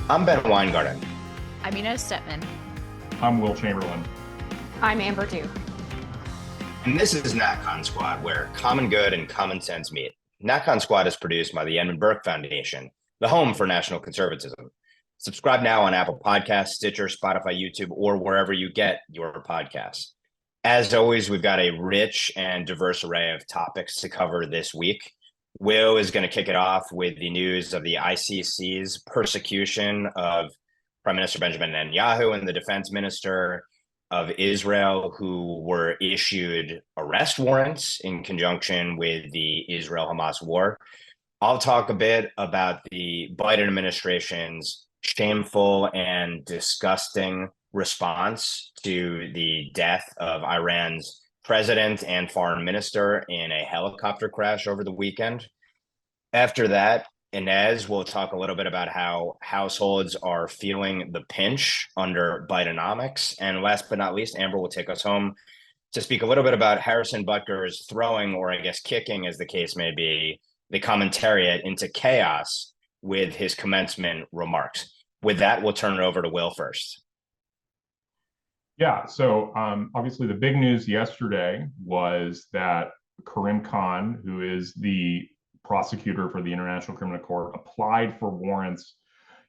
I'm Ben Weingarten. I'm Inez. I'm Will Chamberlain. I'm Amber Dew. And this is NatCon Squad, where common good and common sense meet. NatCon Squad is produced by the Edmund Burke Foundation, the home for national conservatism. Subscribe now on Apple Podcasts, Stitcher, Spotify, YouTube, or wherever you get your podcasts. As always, we've got a rich and diverse array of topics to cover this week. Will is going to kick it off with the news of the ICC's persecution of Prime Minister Benjamin Netanyahu and the defense minister of Israel, who were issued arrest warrants in conjunction with the Israel-Hamas war. I'll talk a bit about the Biden administration's shameful and disgusting response to the death of Iran's president and foreign minister in a helicopter crash over the weekend. After that, Inez will talk a little bit about how households are feeling the pinch under Bidenomics. And last but not least, Amber will take us home to speak a little bit about Harrison Butker's throwing, or I guess kicking as the case may be, the commentariat into chaos with his commencement remarks. With that, we'll turn it over to Will first. Yeah, so obviously the big news yesterday was that Karim Khan, who is the prosecutor for the International Criminal Court, applied for warrants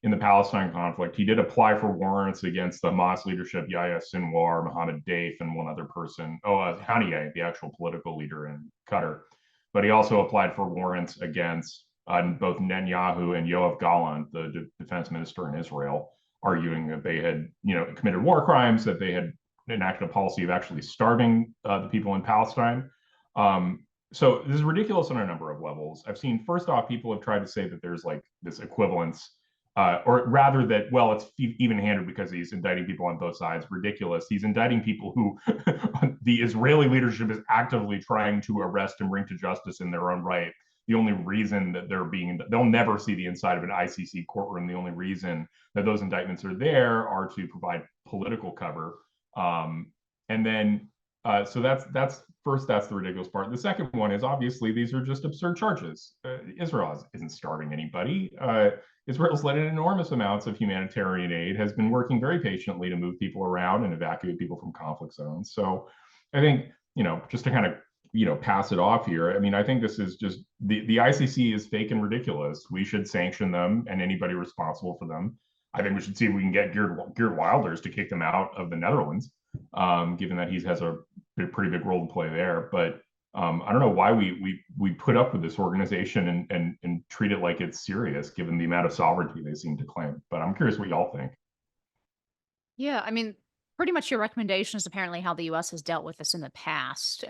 in the Palestine conflict. He did apply for warrants against the Hamas leadership, Yahya Sinwar, Mohammed Daif, and one other person, Haniyeh, the actual political leader in Qatar. But he also applied for warrants against both Netanyahu and Yoav Gallant, the defense minister in Israel, arguing that they had, committed war crimes, that they had enacted a policy of actually starving the people in Palestine. So this is ridiculous on a number of levels. I've seen, first off, people have tried to say that there's like this equivalence, or rather that, well, it's even-handed because he's indicting people on both sides. Ridiculous. He's indicting people who the Israeli leadership is actively trying to arrest and bring to justice in their own right. The only reason that they'll never see the inside of an ICC courtroom. The only reason that those indictments are there are to provide political cover. And then, so that's the ridiculous part. The second one is, obviously these are just absurd charges. Israel isn't starving anybody. Israel's led in enormous amounts of humanitarian aid, has been working very patiently to move people around and evacuate people from conflict zones. So I think, just to kind of, pass it off here. I mean, I think this is just the ICC is fake and ridiculous. We should sanction them and anybody responsible for them. I think we should see if we can get Geert Wilders to kick them out of the Netherlands, given that he has a pretty big role to play there. But I don't know why we put up with this organization and treat it like it's serious, given the amount of sovereignty they seem to claim. But I'm curious what y'all think. Yeah, I mean, pretty much your recommendation is apparently how the U.S. has dealt with this in the past.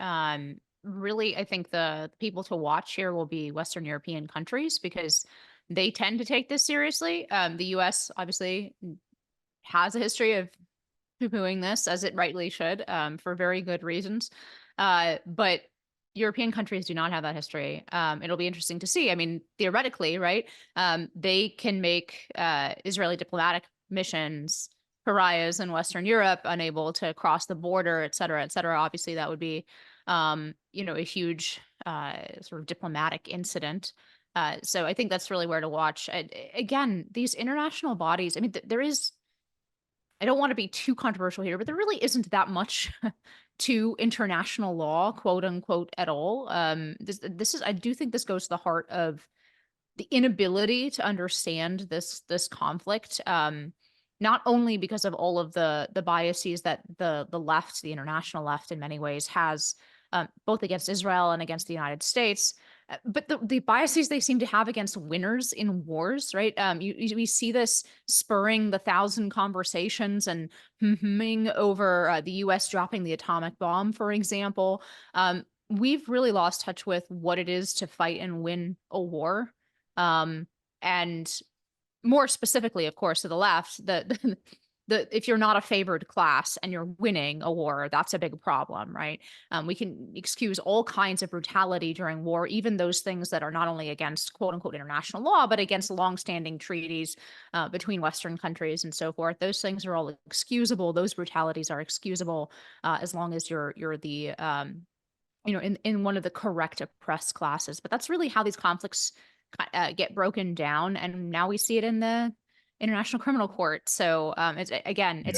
Really, I think the people to watch here will be Western European countries, because they tend to take this seriously. The U.S. obviously has a history of poo-pooing this, as it rightly should, for very good reasons. But European countries do not have that history. It'll be interesting to see. I mean, theoretically, right, they can make Israeli diplomatic missions pariahs in Western Europe, unable to cross the border, et cetera, et cetera. Obviously, that would be, a huge sort of diplomatic incident. So I think that's really where to watch. Again, these international bodies, I mean, there is, I don't want to be too controversial here, but there really isn't that much to international law, quote unquote, at all. This is, I do think this goes to the heart of the inability to understand this conflict. Not only because of all of the biases that the left, the international left in many ways has, both against Israel and against the United States, but the biases they seem to have against winners in wars, right? We see this spurring the 1,000 conversations and over the U.S. dropping the atomic bomb, for example. We've really lost touch with what it is to fight and win a war. And more specifically, of course, to the left, if you're not a favored class and you're winning a war, that's a big problem, right? We can excuse all kinds of brutality during war, even those things that are not only against quote unquote international law, but against longstanding treaties between Western countries and so forth. Those things are all excusable. Those brutalities are excusable as long as you're the in one of the correct oppressed classes. But that's really how these conflicts get broken down, and now we see it in the International Criminal Court. So it's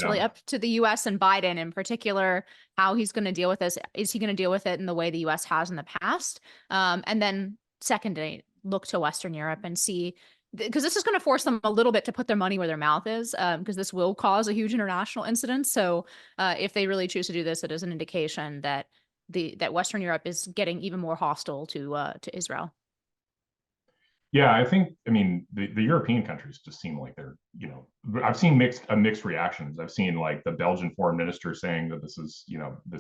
really Yeah. up to the U.S. and Biden in particular how he's going to deal with this. Is he going to deal with it in the way the U.S. has in the past? And then secondly, look to Western Europe and see, because this is going to force them a little bit to put their money where their mouth is, because this will cause a huge international incident. So if they really choose to do this, it is an indication that that Western Europe is getting even more hostile to Israel. Yeah, I mean, the European countries just seem like they're, I've seen mixed reactions. I've seen like the Belgian foreign minister saying that this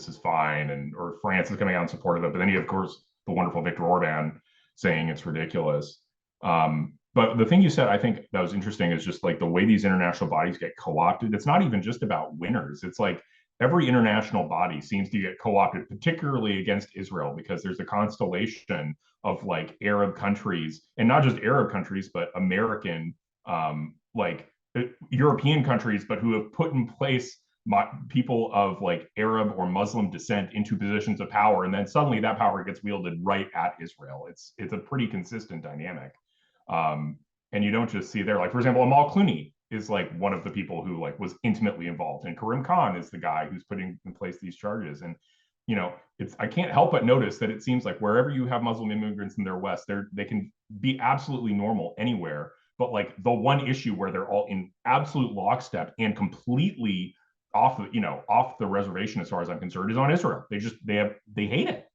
is fine, or France is coming out in support of it. But then you have, of course, the wonderful Viktor Orban saying it's ridiculous. But the thing you said, I think that was interesting, is just like the way these international bodies get co-opted. It's not even just about winners. It's like every international body seems to get co-opted, particularly against Israel, because there's a constellation of like Arab countries, and not just Arab countries, but American, European countries, but who have put in place people of like Arab or Muslim descent into positions of power, and then suddenly that power gets wielded right at Israel. It's a pretty consistent dynamic, and you don't just see there. Like, for example, Amal Clooney is like one of the people who like was intimately involved, and Karim Khan is the guy who's putting in place these charges. And I can't help but notice that it seems like wherever you have Muslim immigrants in their West, they can be absolutely normal anywhere. But like the one issue where they're all in absolute lockstep and completely off the reservation, as far as I'm concerned, is on Israel. They hate it.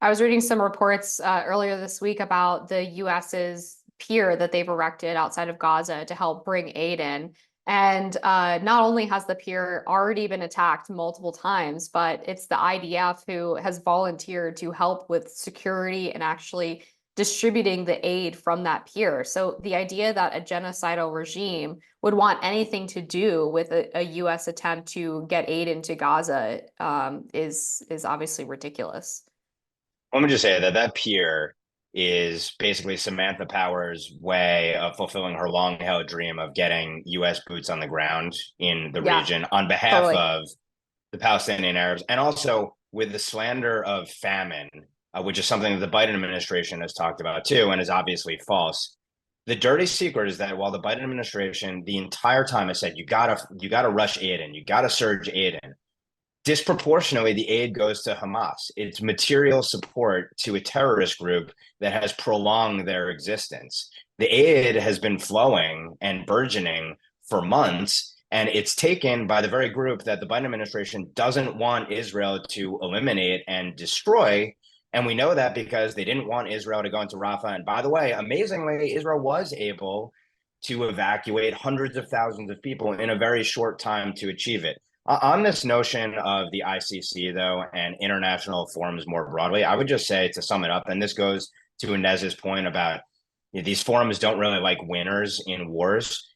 I was reading some reports earlier this week about the US's pier that they've erected outside of Gaza to help bring aid in. And not only has the pier already been attacked multiple times, but it's the IDF who has volunteered to help with security and actually distributing the aid from that pier. So the idea that a genocidal regime would want anything to do with a US attempt to get aid into Gaza is obviously ridiculous. Let me just say that pier is basically Samantha Power's way of fulfilling her long-held dream of getting U.S. boots on the ground in the region on behalf of the Palestinian Arabs, and also with the slander of famine, which is something that the Biden administration has talked about too, and is obviously false. The dirty secret is that while the Biden administration the entire time has said you gotta rush aid in, you gotta surge aid in, disproportionately, the aid goes to Hamas. It's material support to a terrorist group that has prolonged their existence. The aid has been flowing and burgeoning for months, and it's taken by the very group that the Biden administration doesn't want Israel to eliminate and destroy. And we know that because they didn't want Israel to go into Rafah. And by the way, amazingly, Israel was able to evacuate hundreds of thousands of people in a very short time to achieve it. On this notion of the ICC, though, and international forums more broadly, I would just say, to sum it up, and this goes to Inez's point about these forums don't really like winners in wars.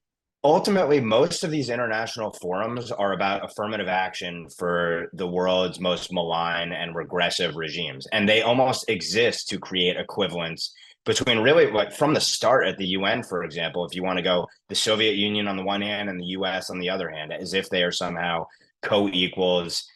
Ultimately, most of these international forums are about affirmative action for the world's most malign and regressive regimes. And they almost exist to create equivalence between, really, like from the start at the UN, for example, if you want to go the Soviet Union on the one hand and the US on the other hand, as if they are somehow co-equals,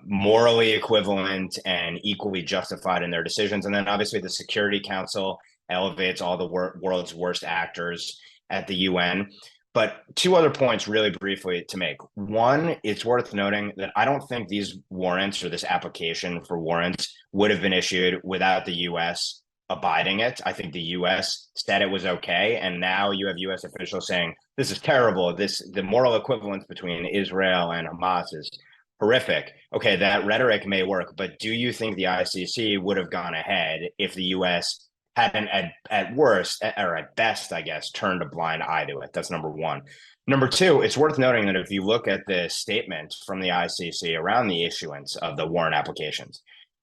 morally equivalent and equally justified in their decisions. And then obviously the Security Council elevates all the world's worst actors at the UN. But two other points really briefly to make. One, it's worth noting that I don't think these warrants or this application for warrants would have been issued without the US abiding it. I think the US said it was okay, and now you have US officials saying this is terrible. The moral equivalence between Israel and Hamas is horrific. Okay, that rhetoric may work, but do you think the ICC would have gone ahead if the US hadn't at worst, or at best, I guess, turned a blind eye to it? That's number one. Number two, it's worth noting that if you look at the statement from the ICC around the issuance of the warrant applications,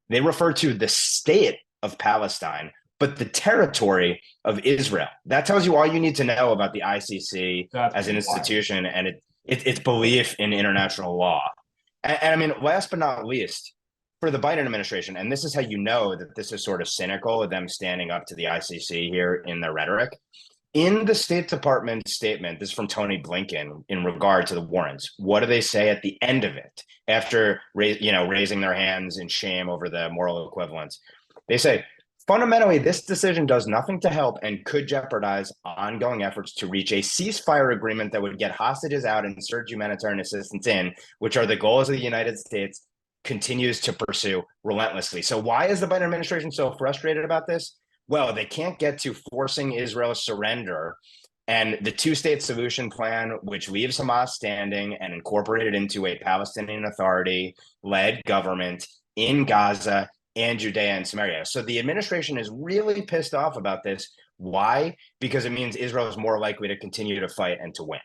they refer to the state of Palestine, but the territory of Israel. That tells you all you need to know about the ICC as an institution and its belief in international law. And I mean, last but not least, for the Biden administration, and this is how you know that this is sort of cynical of them standing up to the ICC here in their rhetoric. In the State Department statement, this is from Tony Blinken in regard to the warrants. What do they say at the end of it after raising their hands in shame over the moral equivalence? They say, Fundamentally, this decision does nothing to help and could jeopardize ongoing efforts to reach a ceasefire agreement that would get hostages out and surge humanitarian assistance in, which are the goals of the United States continues to pursue relentlessly. So why is the Biden administration so frustrated about this? Well, they can't get to forcing Israel's surrender. And the two-state solution plan, which leaves Hamas standing and incorporated into a Palestinian Authority-led government in Gaza and Judea and Samaria. So the administration is really pissed off about this. Why? Because it means Israel is more likely to continue to fight and to win.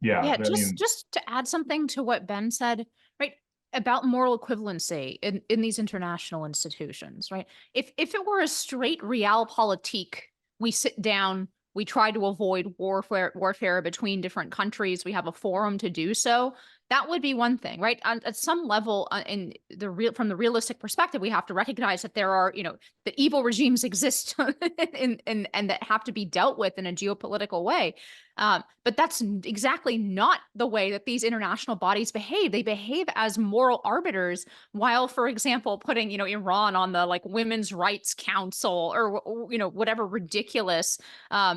Yeah, just to add something to what Ben said, right, about moral equivalency in these international institutions, right? If it were a straight realpolitik, we sit down, we try to avoid warfare between different countries, we have a forum to do so, that would be one thing, right? At some level, from the realistic perspective, we have to recognize that there are, the evil regimes exist and that have to be dealt with in a geopolitical way. But that's exactly not the way that these international bodies behave. They behave as moral arbiters, while, for example, putting, Iran on the Women's Rights Council or whatever ridiculous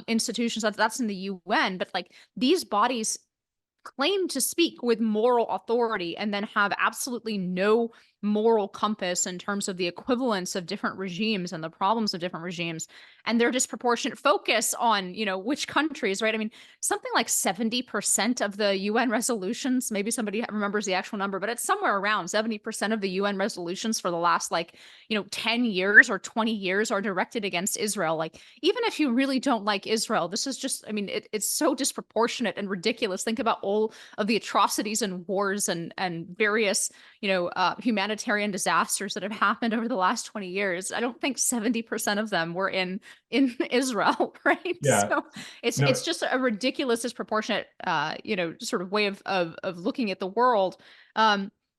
institutions that's in the UN. But these bodies claim to speak with moral authority and then have absolutely no moral compass in terms of the equivalence of different regimes and the problems of different regimes and their disproportionate focus on, which countries, right? I mean, something like 70% of the UN resolutions, maybe somebody remembers the actual number, but it's somewhere around 70% of the UN resolutions for the last 10 years or 20 years are directed against Israel. Even if you really don't like Israel, this is just, it's so disproportionate and ridiculous. Think about all of the atrocities and wars and various, humanitarian disasters that have happened over the last 20 years. I don't think 70% of them were in Israel, right? Yeah. So it's just a ridiculous, disproportionate, sort of way of looking at the world.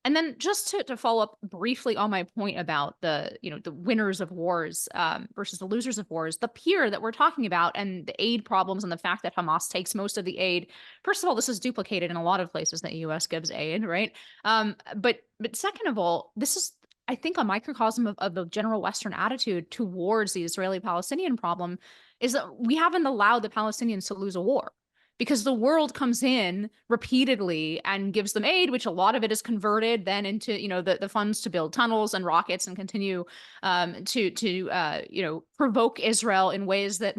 And then just to follow up briefly on my point about the winners of wars versus the losers of wars, the peer that we're talking about and the aid problems and the fact that Hamas takes most of the aid. First of all, this is duplicated in a lot of places that the U.S. gives aid, right? But second of all, this is, I think, a microcosm of the general Western attitude towards the Israeli-Palestinian problem, is that we haven't allowed the Palestinians to lose a war. Because the world comes in repeatedly and gives them aid, which a lot of it is converted then into, the funds to build tunnels and rockets and continue to provoke Israel in ways that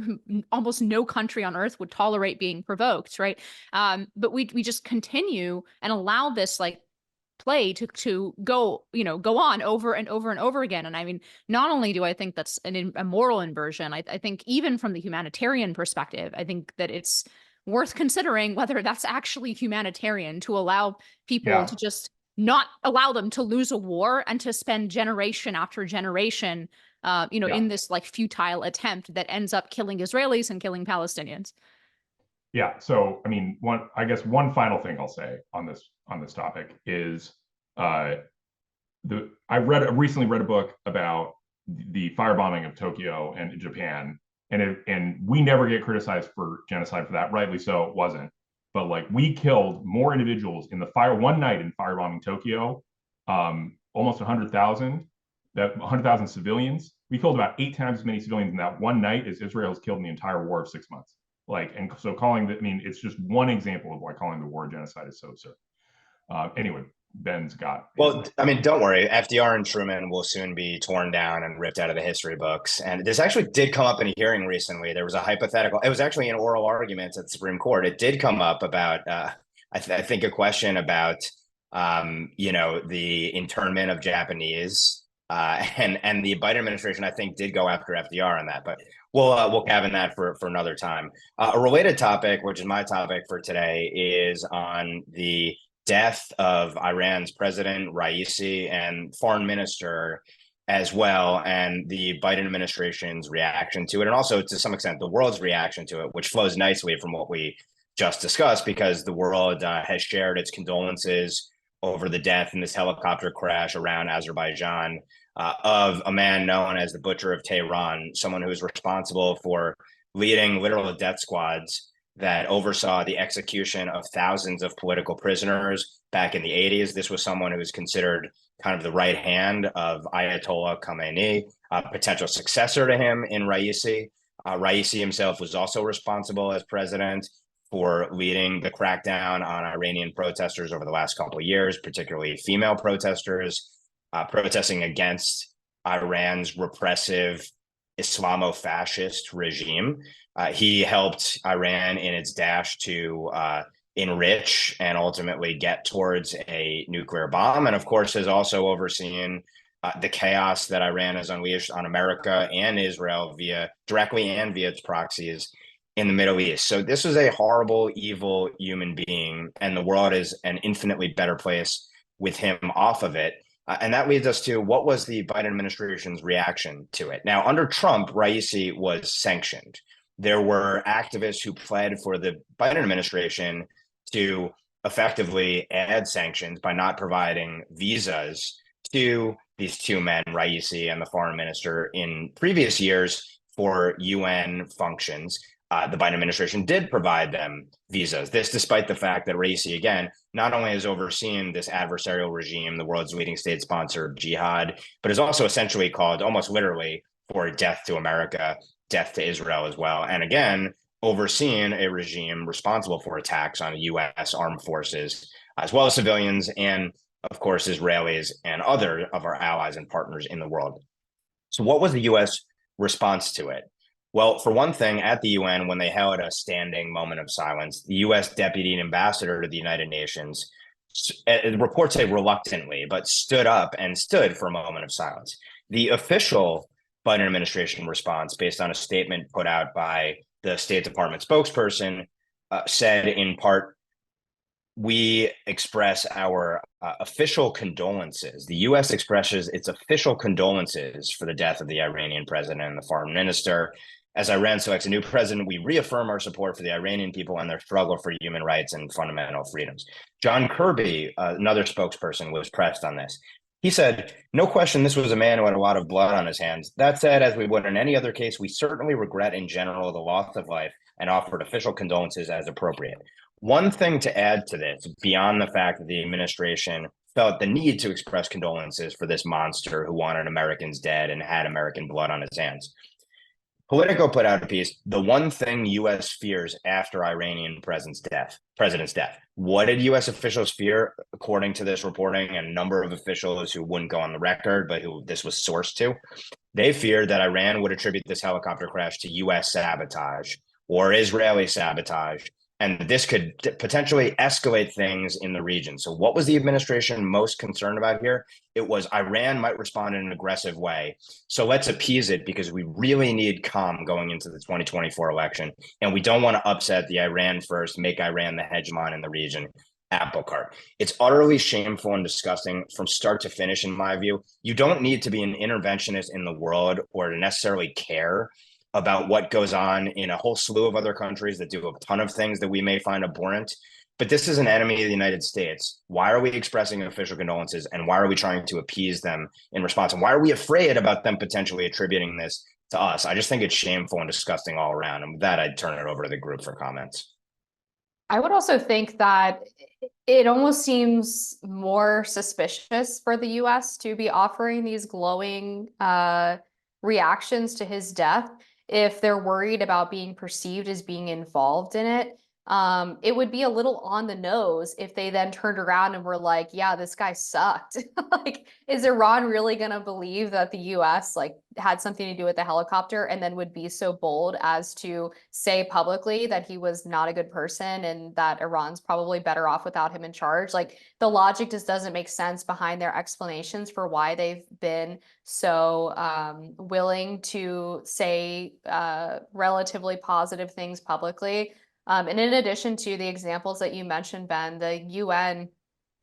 almost no country on earth would tolerate being provoked, right? But we just continue and allow this play to go on over and over and over again. And not only do I think that's a moral inversion, I think even from the humanitarian perspective, I think that it's worth considering whether that's actually humanitarian to allow people to just not allow them to lose a war and to spend generation after generation, in this futile attempt that ends up killing Israelis and killing Palestinians. Yeah. So, one final thing I'll say on this topic is, I recently read a book about the firebombing of Tokyo and Japan. And we never get criticized for genocide for that, rightly so, it wasn't. But we killed more individuals in the one night in firebombing Tokyo, almost 100,000 civilians. We killed about 8 times as many civilians in that one night as Israel has killed in the entire war of 6 months. And so it's just one example of why calling the war genocide is so absurd. Anyway, Ben's got. Well, don't worry. FDR and Truman will soon be torn down and ripped out of the history books. And this actually did come up in a hearing recently. There was a hypothetical. It was actually an oral argument at the Supreme Court. It did come up about, I think, a question about, the internment of Japanese. And the Biden administration, I think, did go after FDR on that. But we'll cabin that for another time. A related topic, which is my topic for today, is on the death of Iran's president Raisi and foreign minister as well, and the Biden administration's reaction to it, and also to some extent the world's reaction to it, which flows nicely from what we just discussed, because the world has shared its condolences over the death in this helicopter crash around Azerbaijan of a man known as the Butcher of Tehran, someone who is responsible for leading literal death squads that oversaw the execution of thousands of political prisoners back in the 80s. This was someone who was considered kind of the right hand of Ayatollah Khamenei. potential successor to him in Raisi. Raisi himself was also responsible as president for leading the crackdown on Iranian protesters over the last couple of years, particularly female protesters protesting against Iran's repressive Islamo-fascist regime. He helped Iran in its dash to enrich and ultimately get towards a nuclear bomb, and of course has also overseen the chaos that Iran has unleashed on America and Israel directly and via its proxies in the Middle East. So this was a horrible, evil human being, and the world is an infinitely better place with him off of it. And that leads us to, what was the Biden administration's reaction to it? Now, under Trump, Raisi was sanctioned. There were activists who pled for the Biden administration to effectively add sanctions by not providing visas to these two men, Raisi and the foreign minister, in previous years for UN functions. The Biden administration did provide them visas. This despite the fact that Raisi, again, not only has overseen this adversarial regime, the world's leading state sponsor of jihad, but is also essentially called, almost literally, for death to America, death to Israel as well. And again, overseeing a regime responsible for attacks on U.S. armed forces, as well as civilians, and of course, Israelis and other of our allies and partners in the world. So what was the U.S. response to it? Well, for one thing, at the UN, when they held a standing moment of silence, the U.S. deputy ambassador to the United Nations, reports say reluctantly, but stood up and stood for a moment of silence. The official Biden administration response, based on a statement put out by the State Department spokesperson, said in part, "We express our official condolences." The U.S. expresses its official condolences for the death of the Iranian president and the foreign minister. As Iran selects a new president, we reaffirm our support for the Iranian people and their struggle for human rights and fundamental freedoms. John Kirby, another spokesperson, was pressed on this. He said, "No question, this was a man who had a lot of blood on his hands. That said, as we would in any other case, we certainly regret in general the loss of life and offered official condolences as appropriate." One thing to add to this, beyond the fact that the administration felt the need to express condolences for this monster who wanted Americans dead and had American blood on his hands, Politico put out a piece, "The one thing U.S. fears after Iranian president's death." What did U.S. officials fear, according to this reporting, and a number of officials who wouldn't go on the record, but who this was sourced to? They feared that Iran would attribute this helicopter crash to U.S. sabotage or Israeli sabotage, and this could potentially escalate things in the region. So what was the administration most concerned about here? It was Iran might respond in an aggressive way. So let's appease it, because we really need calm going into the 2024 election. And we don't want to upset the Iran first, make Iran the hegemon in the region apple cart. It's utterly shameful and disgusting from start to finish, in my view. You don't need to be an interventionist in the world or to necessarily care about what goes on in a whole slew of other countries that do a ton of things that we may find abhorrent. But this is an enemy of the United States. Why are we expressing official condolences, and why are we trying to appease them in response? And why are we afraid about them potentially attributing this to us? I just think it's shameful and disgusting all around. And with that, I'd turn it over to the group for comments. I would also think that it almost seems more suspicious for the US to be offering these glowing reactions to his death if they're worried about being perceived as being involved in it. It would be a little on the nose if they then turned around and were like, yeah, this guy sucked. Like, is Iran really going to believe that the US had something to do with the helicopter, and then would be so bold as to say publicly that he was not a good person and that Iran's probably better off without him in charge? Like, the logic just doesn't make sense behind their explanations for why they've been so willing to say relatively positive things publicly. And in addition to the examples that you mentioned, Ben, the UN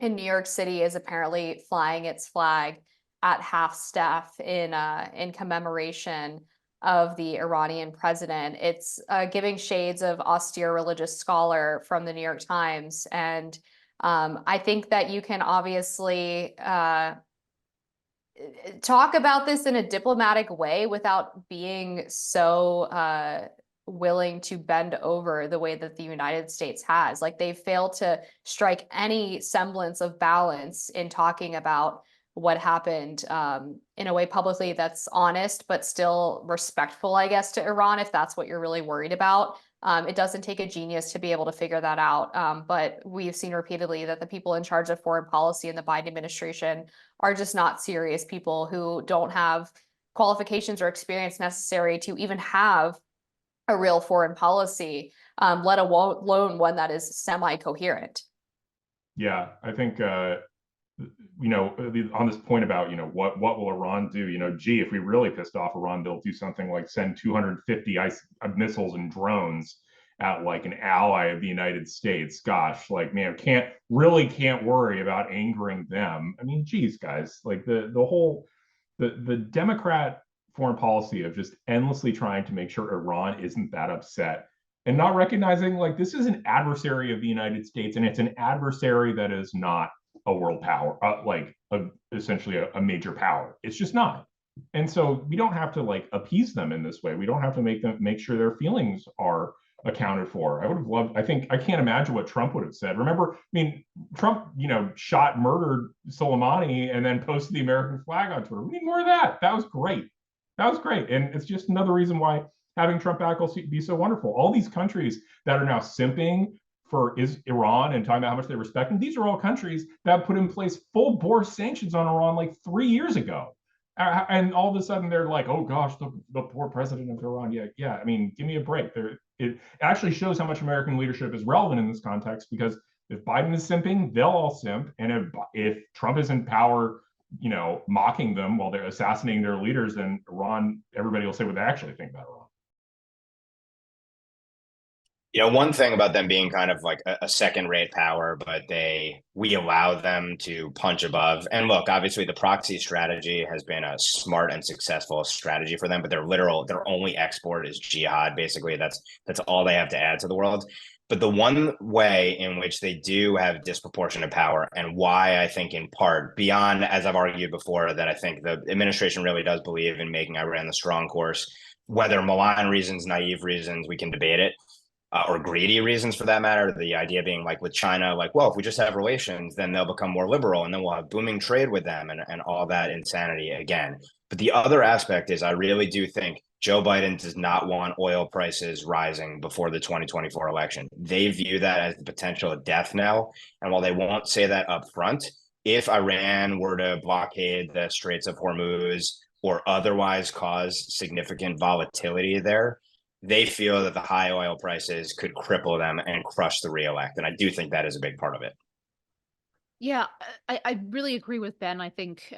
in New York City is apparently flying its flag at half-staff in commemoration of the Iranian president. It's giving shades of austere religious scholar from the New York Times. And I think that you can obviously talk about this in a diplomatic way without being so willing to bend over the way that the United States has. Like, they failed to strike any semblance of balance in talking about what happened in a way publicly that's honest, but still respectful, I guess, to Iran, if that's what you're really worried about. It doesn't take a genius to be able to figure that out. But we've seen repeatedly that the people in charge of foreign policy in the Biden administration are just not serious people who don't have qualifications or experience necessary to even have a real foreign policy, let alone one that is semi-coherent. Yeah, I think on this point about what will Iran do? Gee, if we really pissed off Iran, they'll do something like send 250 missiles and drones at like an ally of the United States. Gosh, like man, can't worry about angering them. I mean, geez, guys, like the whole the Democrat foreign policy of just endlessly trying to make sure Iran isn't that upset and not recognizing like this is an adversary of the United States, and it's an adversary that is not a world power, essentially a major power. It's just not. And so we don't have to like appease them in this way. We don't have to make sure their feelings are accounted for. I would have loved, I can't imagine what Trump would have said. Remember, I mean, Trump, murdered Soleimani and then posted the American flag on Twitter. We need more of that. That was great. That was great. And it's just another reason why having Trump back will be so wonderful. All these countries that are now simping for Iran and talking about how much they respect them, these are all countries that put in place full bore sanctions on Iran like 3 years ago. And all of a sudden they're like, oh gosh, the poor president of Iran. Yeah. I mean, give me a break. It actually shows how much American leadership is relevant in this context, because if Biden is simping, they'll all simp. And if Trump is in power, mocking them while they're assassinating their leaders, then Iran, everybody will say what they actually think about Iran. One thing about them being kind of like a second-rate power, but we allow them to punch above. And look, obviously the proxy strategy has been a smart and successful strategy for them, but their only export is jihad. Basically, that's all they have to add to the world. But the one way in which they do have disproportionate power, and why I think in part, beyond, as I've argued before, that I think the administration really does believe in making Iran the strong course, whether malign reasons, naive reasons, we can debate it. Or greedy reasons for that matter. The idea being like with China, like, well, if we just have relations, then they'll become more liberal and then we'll have booming trade with them and all that insanity again. But the other aspect is I really do think Joe Biden does not want oil prices rising before the 2024 election. They view that as the potential death knell. And while they won't say that up front, if Iran were to blockade the Straits of Hormuz or otherwise cause significant volatility there, they feel that the high oil prices could cripple them and crush the reelect. And I do think that is a big part of it. Yeah, I really agree with Ben. I think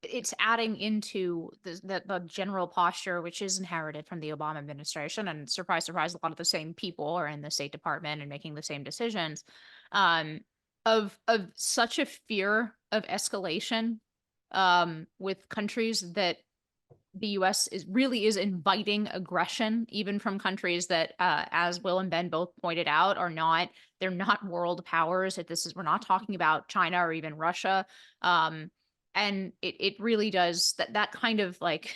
it's adding into the general posture, which is inherited from the Obama administration. And surprise, surprise, a lot of the same people are in the State Department and making the same decisions, of such a fear of escalation with countries that the U.S. is inviting aggression, even from countries that, as Will and Ben both pointed out, they're not world powers. We're not talking about China or even Russia. And it really does that kind of like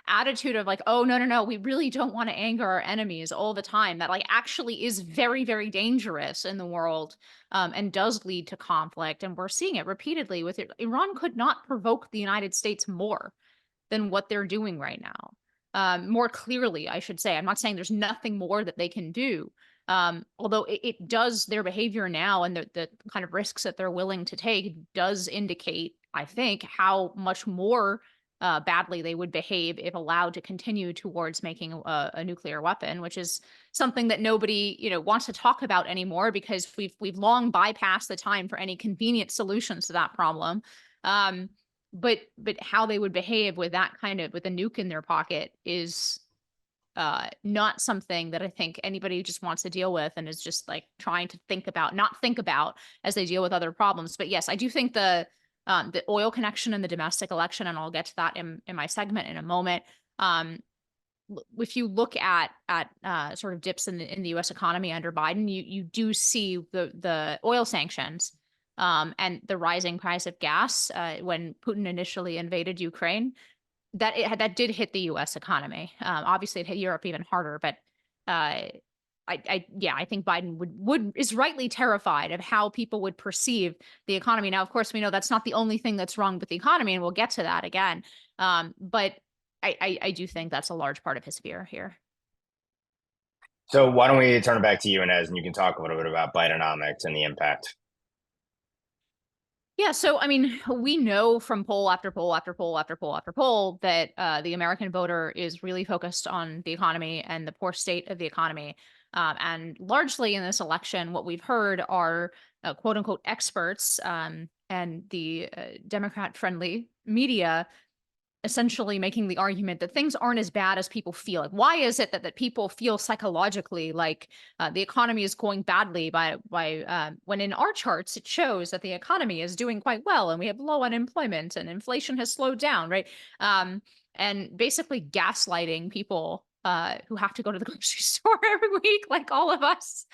attitude of like, oh, no, we really don't want to anger our enemies all the time. That like actually is very, very dangerous in the world, and does lead to conflict. And we're seeing it repeatedly with it. Iran could not provoke the United States more than what they're doing right now. More clearly, I should say. I'm not saying there's nothing more that they can do. Although it does, their behavior now and the kind of risks that they're willing to take does indicate, I think, how much more badly they would behave if allowed to continue towards making a nuclear weapon, which is something that nobody, wants to talk about anymore, because we've long bypassed the time for any convenient solutions to that problem. But how they would behave with that with a nuke in their pocket is not something that I think anybody just wants to deal with, and is just like trying to not think about as they deal with other problems. But yes, I do think the oil connection and the domestic election, and I'll get to that in my segment in a moment. If you look at sort of dips in the U.S. economy under Biden, you do see the oil sanctions. And the rising price of gas when Putin initially invaded Ukraine, that did hit the U.S. economy. Obviously, it hit Europe even harder, but I think Biden is rightly terrified of how people would perceive the economy. Now, of course, we know that's not the only thing that's wrong with the economy, and we'll get to that again. But I do think that's a large part of his fear here. So why don't we turn it back to you, Inez, and you can talk a little bit about Bidenomics and the impact. Yeah, so I mean, we know from poll after poll after poll after poll after poll that the American voter is really focused on the economy and the poor state of the economy. And largely in this election, what we've heard are quote unquote experts and the Democrat-friendly media essentially making the argument that things aren't as bad as people feel. Like, why is it that people feel psychologically like the economy is going badly by when in our charts it shows that the economy is doing quite well and we have low unemployment and inflation has slowed down, right? And basically gaslighting people who have to go to the grocery store every week, like all of us,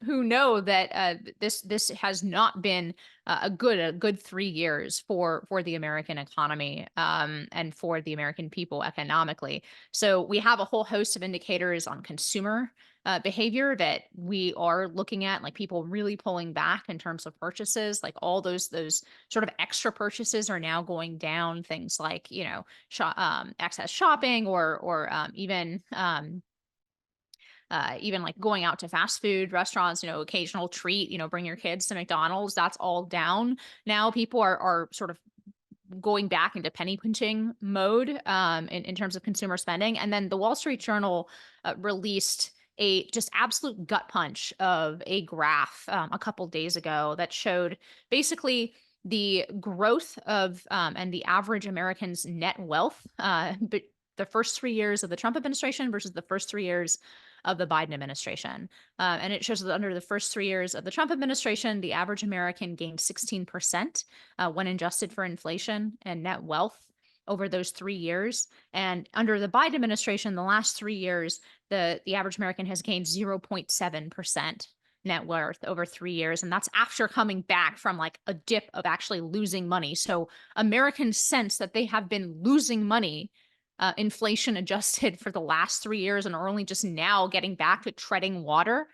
who know that this has not been a good 3 years for the American economy and for the American people economically. So we have a whole host of indicators on consumer behavior that we are looking at, like people really pulling back in terms of purchases, like all those sort of extra purchases are now going down. Things like, you know, excess shopping or even like going out to fast food restaurants, you know, occasional treat, you know, bring your kids to McDonald's. That's all down. Now people are sort of going back into penny pinching mode in terms of consumer spending. And then the Wall Street Journal released a just absolute gut punch of a graph a couple days ago that showed basically the growth of and the average American's net wealth, but the first 3 years of the Trump administration versus the first 3 years of the Biden administration. And it shows that under the first 3 years of the Trump administration, the average American gained 16% when adjusted for inflation and net wealth over those 3 years. And under the Biden administration, the last 3 years, the average American has gained 0.7% net worth over 3 years. And that's after coming back from like a dip of actually losing money. So Americans sense that they have been losing money inflation adjusted for the last 3 years and are only just now getting back to treading water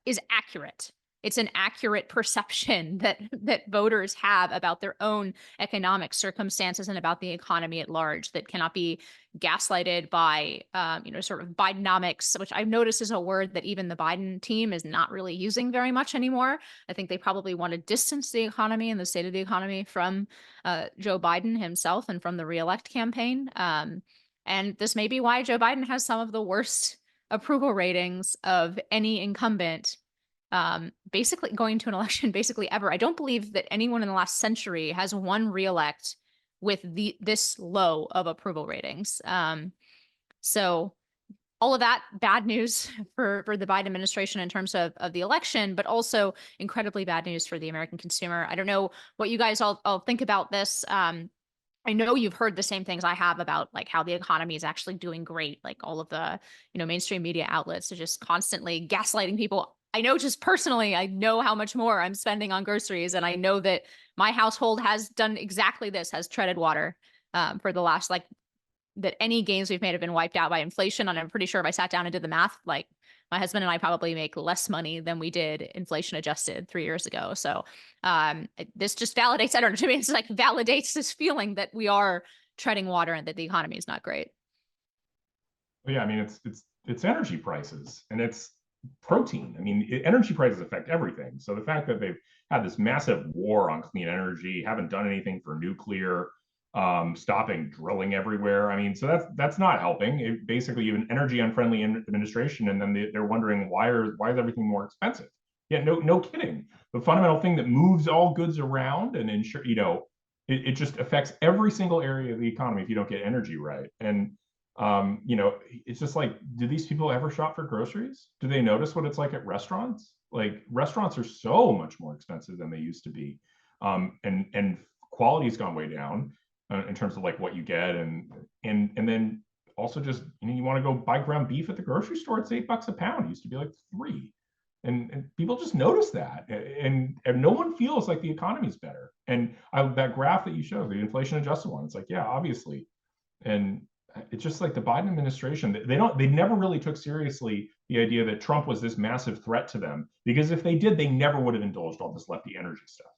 is accurate. It's an accurate perception that voters have about their own economic circumstances and about the economy at large that cannot be gaslighted by, sort of Bidenomics, which I've noticed is a word that even the Biden team is not really using very much anymore. I think they probably want to distance the economy and the state of the economy from Joe Biden himself and from the reelect campaign. And this may be why Joe Biden has some of the worst approval ratings of any incumbent basically going to an election basically ever. I don't believe that anyone in the last century has won reelect with this low of approval ratings. So all of that bad news for the Biden administration in terms of the election, but also incredibly bad news for the American consumer. I don't know what you guys all think about this. I know you've heard the same things I have about like how the economy is actually doing great. Like all of the, mainstream media outlets are just constantly gaslighting people. I know just personally, I know how much more I'm spending on groceries. And I know that my household has done exactly this, has treaded water for the last, that any gains we've made have been wiped out by inflation. And I'm pretty sure if I sat down and did the math, like my husband and I probably make less money than we did inflation adjusted 3 years ago. So this just validates, I don't know, to me, it's like validates this feeling that we are treading water and that the economy is not great. Well, yeah, I mean, it's energy prices and it's protein. I mean, energy prices affect everything. So the fact that they've had this massive war on clean energy, haven't done anything for nuclear, stopping drilling everywhere. I mean, so that's not helping. Basically, you have an energy unfriendly administration, and then they're wondering why is everything more expensive? Yeah, no kidding. The fundamental thing that moves all goods around and ensure, it just affects every single area of the economy if you don't get energy right. And it's just like, do these people ever shop for groceries? Do they notice what it's like at restaurants? Like restaurants are so much more expensive than they used to be. And quality's gone way down in terms of like what you get. And then also just, you want to go buy ground beef at the grocery store, it's $8 a pound. It used to be like $3. And people just notice that. And no one feels like the economy's better. And that graph that you showed, the inflation adjusted one, it's like, yeah, obviously. And it's just like the Biden administration, they never really took seriously the idea that Trump was this massive threat to them, because if they did, they never would have indulged all this lefty energy stuff.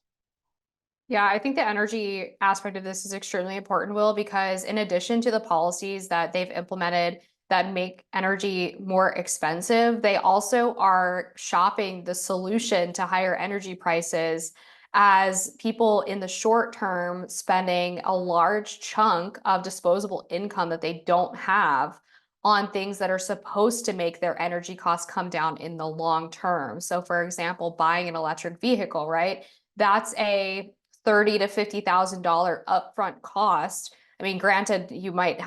Yeah, I think the energy aspect of this is extremely important, Will, because in addition to the policies that they've implemented that make energy more expensive, they also are shopping the solution to higher energy prices as people in the short term spending a large chunk of disposable income that they don't have on things that are supposed to make their energy costs come down in the long term. So for example, buying an electric vehicle, right? That's a $30,000 to $50,000 upfront cost. I mean, granted, you might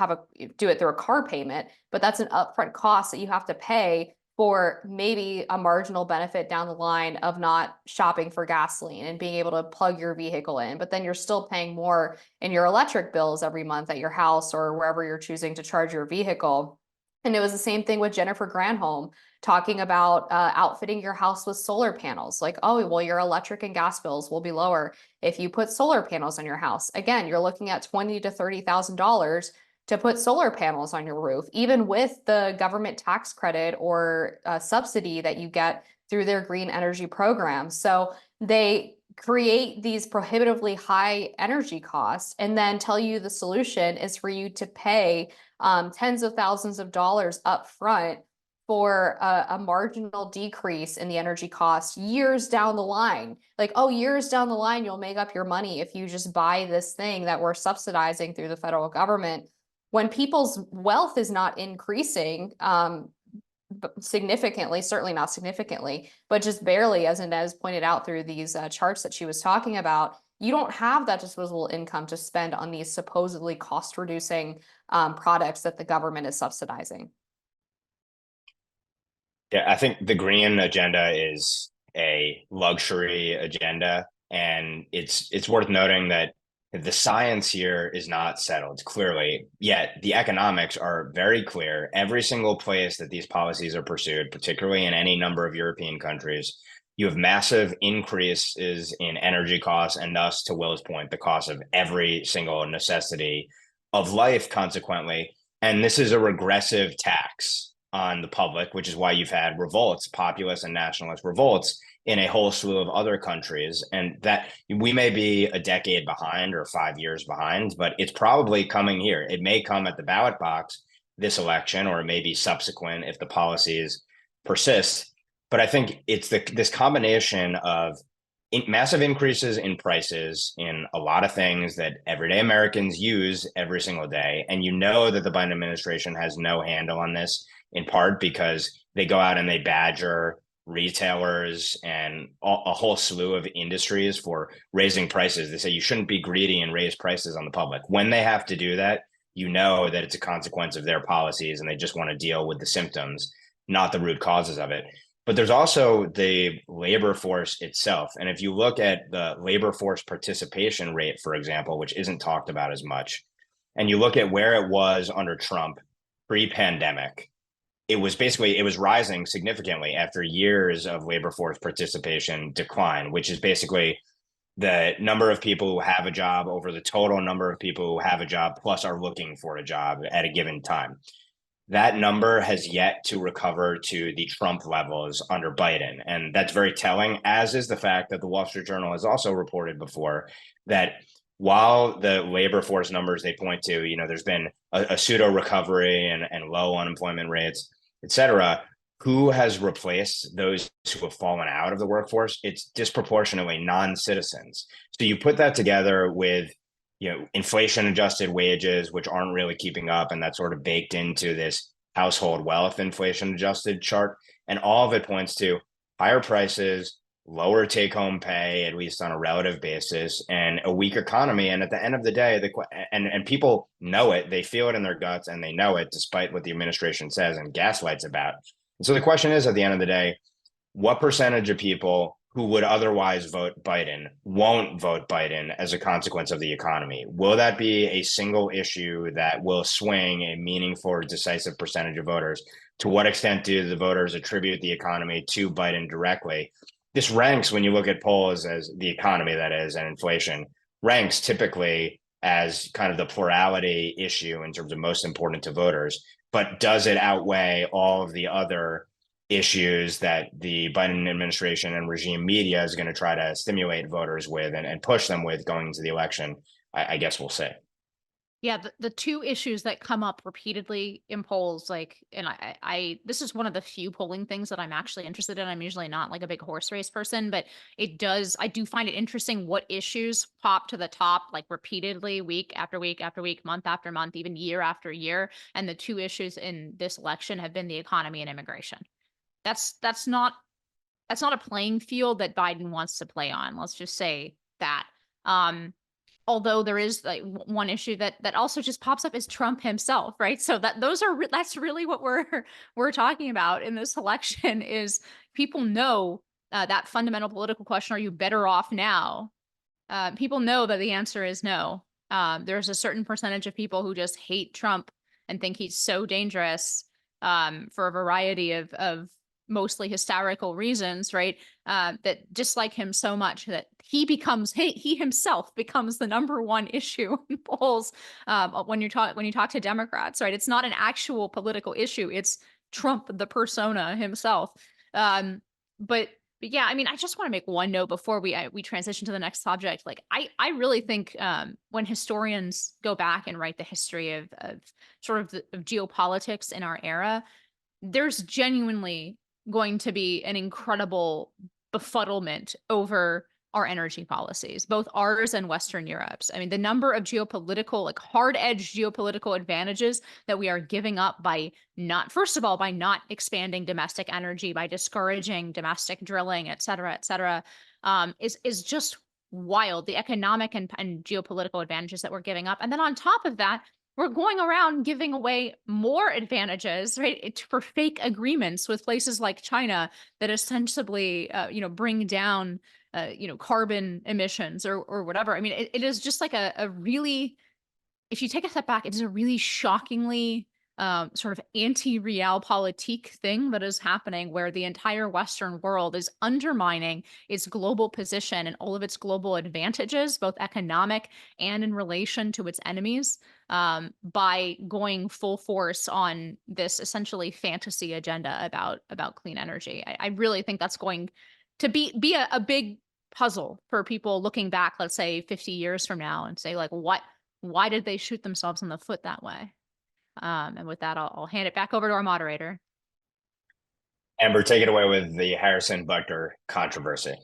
do it through a car payment, but that's an upfront cost that you have to pay for maybe a marginal benefit down the line of not shopping for gasoline and being able to plug your vehicle in. But then you're still paying more in your electric bills every month at your house or wherever you're choosing to charge your vehicle. And it was the same thing with Jennifer Granholm talking about outfitting your house with solar panels. Like, oh, well, your electric and gas bills will be lower if you put solar panels on your house. Again, you're looking at $20,000 to $30,000 to put solar panels on your roof, even with the government tax credit or subsidy that you get through their green energy program. So they create these prohibitively high energy costs and then tell you the solution is for you to pay tens of thousands of dollars up front for a marginal decrease in the energy cost years down the line. Like, oh, years down the line, you'll make up your money if you just buy this thing that we're subsidizing through the federal government. When people's wealth is not increasing significantly, certainly not significantly, but just barely, as Inez pointed out through these charts that she was talking about, you don't have that disposable income to spend on these supposedly cost-reducing products that the government is subsidizing. Yeah, I think the green agenda is a luxury agenda, and it's worth noting that the science here is not settled clearly, yet the economics are very clear. Every single place that these policies are pursued, particularly in any number of European countries, you have massive increases in energy costs, and thus, to Will's point, the cost of every single necessity of life, consequently. And this is a regressive tax on the public, which is why you've had revolts, populist and nationalist revolts in a whole slew of other countries. And that we may be a decade behind or 5 years behind, but it's probably coming here. It may come at the ballot box this election, or it may be subsequent if the policies persist. But I think it's this combination of massive increases in prices in a lot of things that everyday Americans use every single day. And you know that the Biden administration has no handle on this, in part because they go out and they badger retailers and a whole slew of industries for raising prices. They say you shouldn't be greedy and raise prices on the public. When they have to do that, you know that it's a consequence of their policies and they just want to deal with the symptoms, not the root causes of it. But there's also the labor force itself. And if you look at the labor force participation rate, for example, which isn't talked about as much, and you look at where it was under Trump pre-pandemic, it was rising significantly after years of labor force participation decline, which is basically the number of people who have a job over the total number of people who have a job plus are looking for a job at a given time. That number has yet to recover to the Trump levels under Biden. And that's very telling, as is the fact that the Wall Street Journal has also reported before that while the labor force numbers they point to, there's been a pseudo recovery and low unemployment rates, et cetera, who has replaced those who have fallen out of the workforce? It's disproportionately non-citizens. So you put that together with inflation adjusted wages, which aren't really keeping up. And that's sort of baked into this household wealth inflation adjusted chart. And all of it points to higher prices, lower take home pay, at least on a relative basis, and a weak economy. And at the end of the day, and people know it, they feel it in their guts and they know it, despite what the administration says and gaslights about. And so the question is, at the end of the day, what percentage of people who would otherwise vote Biden won't vote Biden as a consequence of the economy? Will that be a single issue that will swing a meaningful or decisive percentage of voters? To what extent do the voters attribute the economy to Biden directly? This ranks, when you look at polls, as the economy, that is, and inflation, ranks typically as kind of the plurality issue in terms of most important to voters, but does it outweigh all of the other issues that the Biden administration and regime media is going to try to stimulate voters with and push them with going into the election? I guess we'll see. Yeah, the two issues that come up repeatedly in polls, like, and this is one of the few polling things that I'm actually interested in. I'm usually not like a big horse race person, but I do find it interesting what issues pop to the top, like repeatedly, week after week after week, month after month, even year after year. And the two issues in this election have been the economy and immigration. That's not a playing field that Biden wants to play on. Let's just say that. Although there is like one issue that also just pops up is Trump himself, right? So that's really what we're talking about in this election is people know that fundamental political question: are you better off now? People know that the answer is no. There's a certain percentage of people who just hate Trump and think he's so dangerous for a variety of mostly hysterical reasons, right? That dislike him so much that he himself becomes the number one issue in polls when you talk to Democrats, right? It's not an actual political issue; it's Trump, the persona himself. But yeah, I mean, I just want to make one note before we transition to the next subject. Like, I really think when historians go back and write the history of of geopolitics in our era, there's genuinely going to be an incredible befuddlement over our energy policies, both ours and Western Europe's. I mean, the number of geopolitical, like hard-edged geopolitical advantages that we are giving up by first of all, by not expanding domestic energy, by discouraging domestic drilling, et cetera, is just wild. The economic and geopolitical advantages that we're giving up. And then on top of that, we're going around giving away more advantages, right, for fake agreements with places like China that ostensibly, bring down, carbon emissions or whatever. I mean, it is just like a really, if you take a step back, it is a really shockingly sort of anti-realpolitik thing that is happening, where the entire Western world is undermining its global position and all of its global advantages, both economic and in relation to its enemies, by going full force on this essentially fantasy agenda about clean energy. I really think that's going to be a big puzzle for people looking back, let's say 50 years from now, and say, like, why did they shoot themselves in the foot that way? And with that, I'll hand it back over to our moderator. Amber, take it away with the Harrison Butker controversy.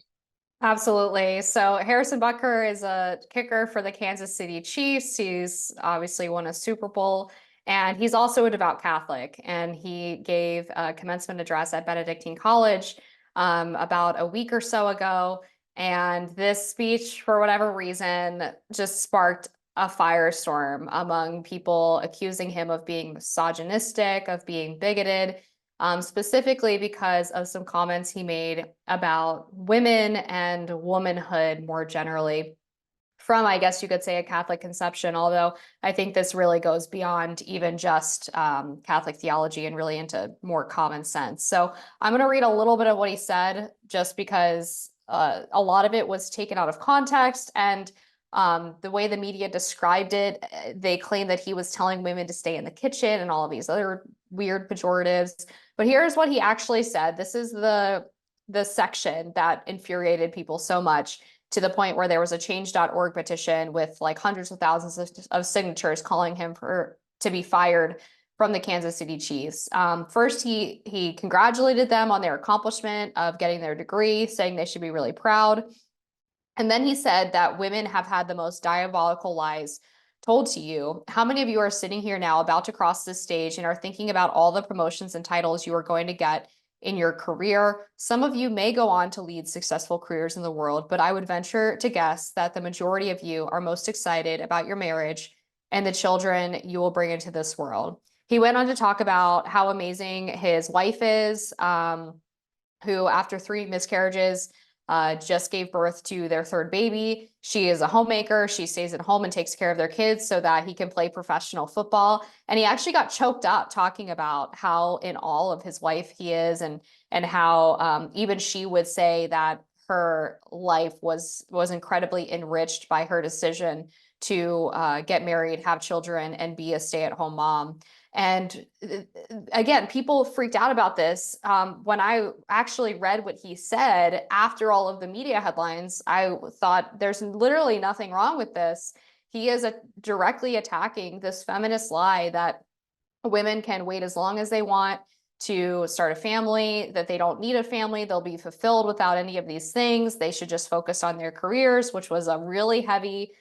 Absolutely. So Harrison Butker is a kicker for the Kansas City Chiefs. He's obviously won a Super Bowl, and he's also a devout Catholic. And he gave a commencement address at Benedictine College about a week or so ago. And this speech, for whatever reason, just sparked a firestorm among people accusing him of being misogynistic, of being bigoted, specifically because of some comments he made about women and womanhood more generally, from, I guess you could say, a Catholic conception, although I think this really goes beyond even just Catholic theology and really into more common sense. So I'm going to read a little bit of what he said, just because a lot of it was taken out of context, and the way the media described it, they claim that he was telling women to stay in the kitchen and all of these other weird pejoratives. But here's what he actually said. This is the section that infuriated people so much, to the point where there was a change.org petition with like hundreds of thousands of signatures calling him to be fired from the Kansas City Chiefs. First, he congratulated them on their accomplishment of getting their degree, saying they should be really proud. And then he said that women have had the most diabolical lies told to you. How many of you are sitting here now about to cross this stage and are thinking about all the promotions and titles you are going to get in your career? Some of you may go on to lead successful careers in the world, but I would venture to guess that the majority of you are most excited about your marriage and the children you will bring into this world. He went on to talk about how amazing his wife is, who, after 3 miscarriages, just gave birth to their 3rd baby. She is a homemaker. She stays at home and takes care of their kids so that he can play professional football. And he actually got choked up talking about how in awe of his wife he is, and how even she would say that her life was incredibly enriched by her decision to get married, have children, and be a stay-at-home mom. And again, people freaked out about this. When I actually read what he said after all of the media headlines, I thought there's literally nothing wrong with this. He is directly attacking this feminist lie that women can wait as long as they want to start a family, that they don't need a family, they'll be fulfilled without any of these things. They should just focus on their careers, which was a really heavy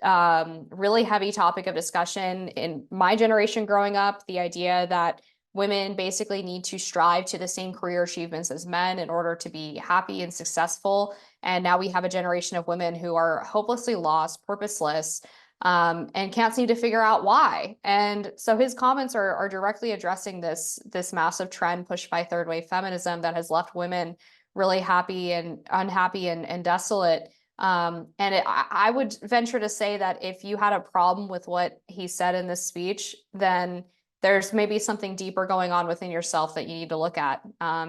topic of discussion in my generation growing up. The idea that women basically need to strive to the same career achievements as men in order to be happy and successful. And now we have a generation of women who are hopelessly lost, purposeless, and can't seem to figure out why. And so his comments are directly addressing this massive trend pushed by third wave feminism that has left women really happy and unhappy and desolate. I would venture to say that if you had a problem with what he said in this speech, then there's maybe something deeper going on within yourself that you need to look at,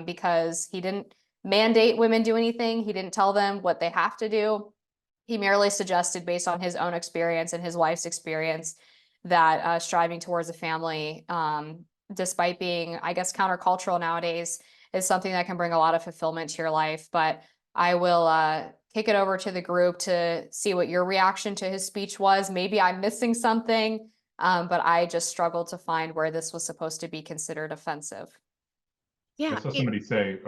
because he didn't mandate women do anything. He didn't tell them what they have to do. He merely suggested, based on his own experience and his wife's experience, that striving towards a family, despite being, I guess, countercultural nowadays, is something that can bring a lot of fulfillment to your life. But I will kick it over to the group to see what your reaction to his speech was. Maybe I'm missing something, but I just struggled to find where this was supposed to be considered offensive. I Yeah. saw somebody say,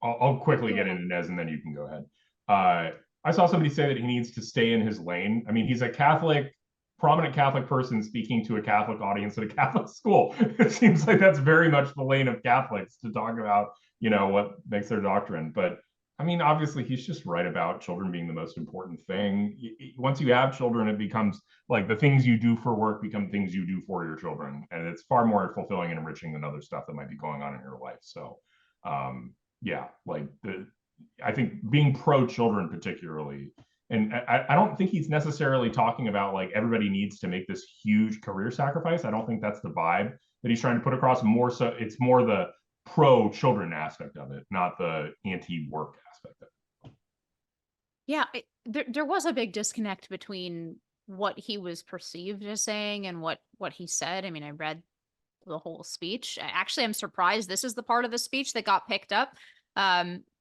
I'll quickly get into Inez and then you can go ahead. I saw somebody say that he needs to stay in his lane. I mean, he's a Catholic, prominent Catholic person speaking to a Catholic audience at a Catholic school. It seems like that's very much the lane of Catholics to talk about, what makes their doctrine. But I mean, obviously, he's just right about children being the most important thing. Once you have children, it becomes like the things you do for work become things you do for your children. And it's far more fulfilling and enriching than other stuff that might be going on in your life. So, yeah, like I think being pro-children particularly, and I don't think he's necessarily talking about like everybody needs to make this huge career sacrifice. I don't think that's the vibe that he's trying to put across. More so, it's more the pro-children aspect of it, not the anti-work aspect of it. Yeah, there was a big disconnect between what he was perceived as saying and what he said. I mean, I read the whole speech. Actually, I'm surprised this is the part of the speech that got picked up,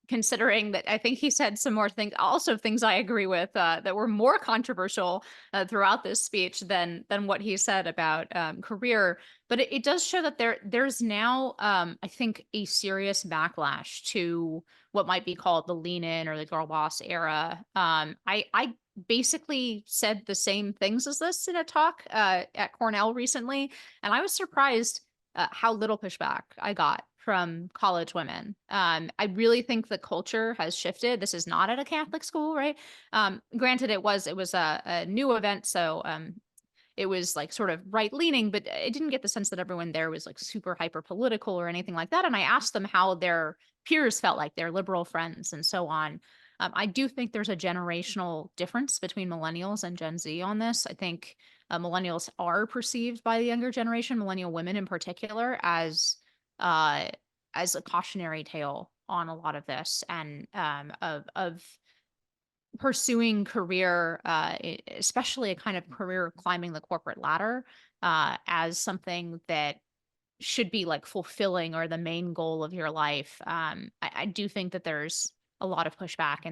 considering that I think he said some more things, also things I agree with, that were more controversial throughout this speech than what he said about career. But it does show that there's now, I think, a serious backlash to what might be called the lean in or the girl boss era. I basically said the same things as this in a talk at Cornell recently, and I was surprised how little pushback I got from college women. I really think the culture has shifted. This is not at a Catholic school, right? Granted, it was a new event, so it was like sort of right leaning, but I didn't get the sense that everyone there was like super hyper political or anything like that. And I asked them how their peers felt, like their liberal friends and so on. I do think there's a generational difference between millennials and Gen Z on this. I think millennials are perceived by the younger generation, millennial women in particular, as a cautionary tale on a lot of this, and of pursuing career, especially a kind of career climbing the corporate ladder, as something that should be like fulfilling or the main goal of your life. I do think that there's a lot of pushback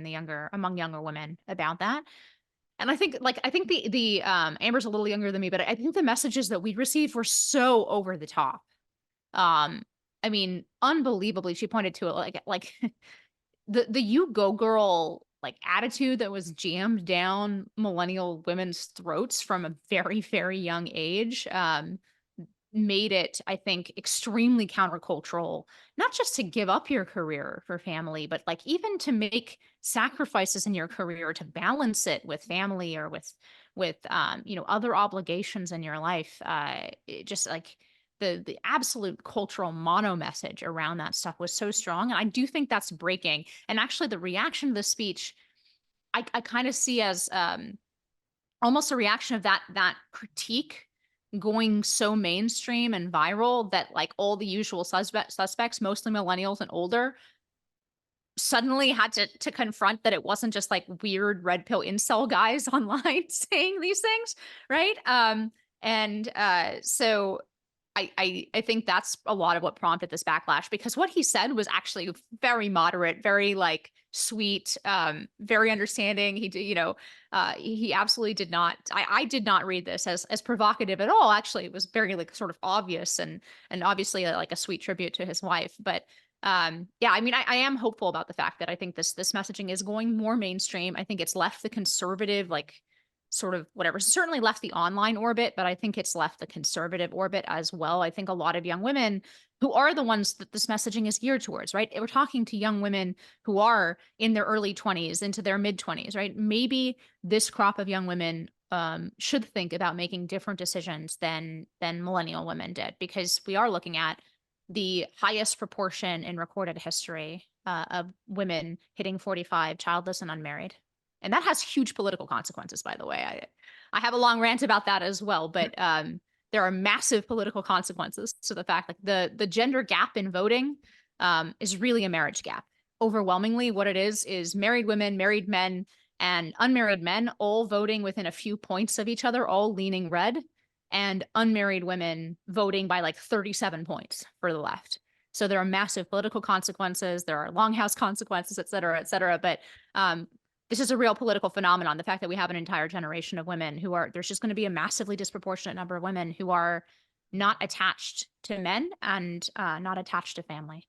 among younger women about that. And I think the Amber's a little younger than me, but I think the messages that we received were so over the top. I mean, unbelievably, she pointed to it like the "you go girl" like attitude that was jammed down millennial women's throats from a very, very young age, made it, I think, extremely countercultural, not just to give up your career for family, but like even to make sacrifices in your career to balance it with family or with other obligations in your life. It just like the absolute cultural mono message around that stuff was so strong. And I do think that's breaking. And actually the reaction to the speech, I kind of see as almost a reaction of that critique going so mainstream and viral that like all the usual suspects, mostly millennials and older, suddenly had to confront that it wasn't just like weird red pill incel guys online saying these things, right? So I think that's a lot of what prompted this backlash, because what he said was actually very moderate, very like sweet, very understanding. He absolutely did not. I did not read this as provocative at all. Actually, it was very like sort of obvious and obviously like a sweet tribute to his wife. But yeah, I mean, I am hopeful about the fact that I think this messaging is going more mainstream. I think it's left the conservative like sort of whatever, certainly left the online orbit, but I think it's left the conservative orbit as well. I think a lot of young women who are the ones that this messaging is geared towards, right? We're talking to young women who are in their early 20s into their mid 20s, right? Maybe this crop of young women should think about making different decisions than millennial women did, because we are looking at the highest proportion in recorded history of women hitting 45, childless and unmarried. And that has huge political consequences, by the way. I have a long rant about that as well, but there are massive political consequences to the fact like the gender gap in voting is really a marriage gap. Overwhelmingly, what it is married women, married men, and unmarried men all voting within a few points of each other, all leaning red, and unmarried women voting by like 37 points for the left. So there are massive political consequences. There are longhouse consequences, et cetera, et cetera. But this is a real political phenomenon. The fact that we have an entire generation of women there's just going to be a massively disproportionate number of women who are not attached to men and not attached to family.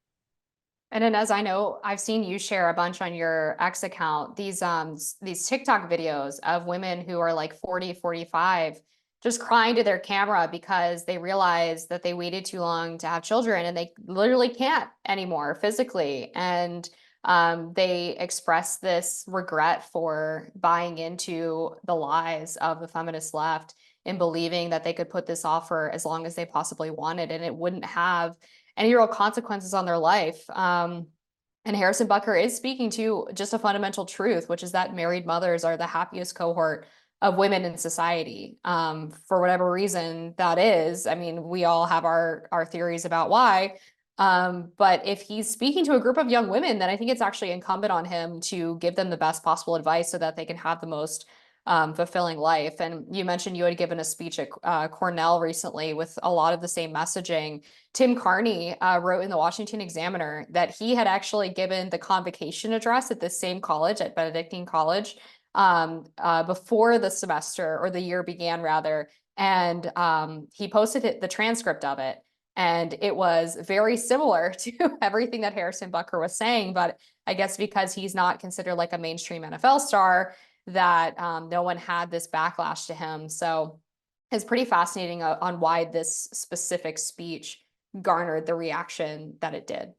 And Inez, I know I've seen you share a bunch on your X account, these TikTok videos of women who are like 40, 45, just crying to their camera because they realize that they waited too long to have children and they literally can't anymore physically. And they express this regret for buying into the lies of the feminist left and believing that they could put this off for as long as they possibly wanted and it wouldn't have any real consequences on their life. And Harrison Butker is speaking to just a fundamental truth, which is that married mothers are the happiest cohort of women in society. For whatever reason that is. I mean, we all have our theories about why. But if he's speaking to a group of young women, then I think it's actually incumbent on him to give them the best possible advice so that they can have the most fulfilling life. And you mentioned you had given a speech at Cornell recently with a lot of the same messaging. Tim Carney wrote in the Washington Examiner that he had actually given the convocation address at this same college, at Benedictine College, before the semester or the year began rather. And he posted the transcript of it. And it was very similar to everything that Harrison Butker was saying, but I guess because he's not considered like a mainstream NFL star, that no one had this backlash to him. So it's pretty fascinating on why this specific speech garnered the reaction that it did.